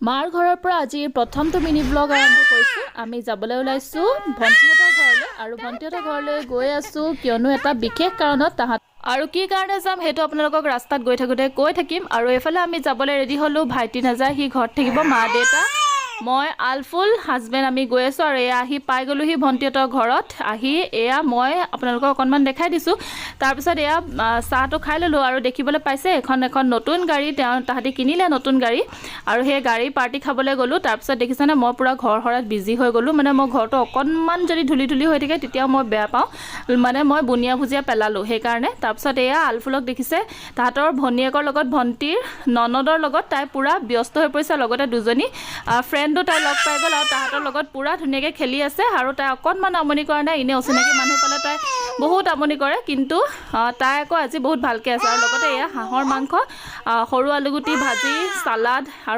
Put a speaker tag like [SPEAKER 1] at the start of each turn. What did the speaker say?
[SPEAKER 1] মাৰ ঘৰৰ পৰা আজি প্ৰথমটো মিনি ব্লগ আৰম্ভ কৰিছোঁ। আমি যাবলৈ ওলাইছোঁ ভণ্টিহঁতৰ ঘৰলৈ আৰু ভণ্টিহঁতৰ ঘৰলৈ গৈ আছোঁ কিয়নো এটা বিশেষ কাৰণত তাহাঁত আৰু কি কাৰণে যাম সেইটো আপোনালোকক ৰাস্তাত গৈ থাকোঁতে কৈ থাকিম। আৰু এইফালে আমি যাবলৈ ৰেডি হ'লোঁ। ভাইটি নাযায়, সি ঘৰত থাকিব, মা দেউতা মই আলফুল হাজবেণ্ড আমি গৈ আছোঁ। আৰু এয়া আহি পাই গ'লোহি ভণ্টিহঁতৰ ঘৰত। আহি এয়া মই আপোনালোকক অকণমান দেখাই দিছোঁ। তাৰপিছত এয়া চাহটো খাই ল'লোঁ আৰু দেখিবলৈ পাইছে এখন নতুন গাড়ী তাহাঁতি কিনিলে নতুন গাড়ী আৰু সেই গাড়ী পাৰ্টি খাবলৈ গ'লোঁ। তাৰপিছত দেখিছেনে মই পূৰা ঘৰ সৰাত বিজি হৈ গ'লোঁ। মানে মই ঘৰটো অকণমান যদি ধূলি হৈ থাকে তেতিয়াও মই বেয়া পাওঁ, মানে মই বুনিয়া ভুজিয়া পেলালোঁ সেইকাৰণে। তাৰপিছত এয়া আলফুলক দেখিছে তাহাঁতৰ ভনীয়েকৰ লগত ভণ্টিৰ ননদৰ লগত তাই পূৰা ব্যস্ত হৈ পৰিছে। লগতে দুজনী ফ্ৰেণ্ডো তাই লগ পাই গ'ল আৰু তাহাঁতৰ লগত পূৰা ধুনীয়াকৈ খেলি আছে। আৰু তাই অকণমান আমনি কৰা নাই, এনেই অচিনাকি মানুহ পালে তাই বহুত আমনি কৰে, কিন্তু তাই আকৌ আজি বহুত ভালকৈ আছে। আৰু লগতে এয়া হাঁহৰ মাংস, সৰু আলুগুটি ভাজি, চালাড আৰু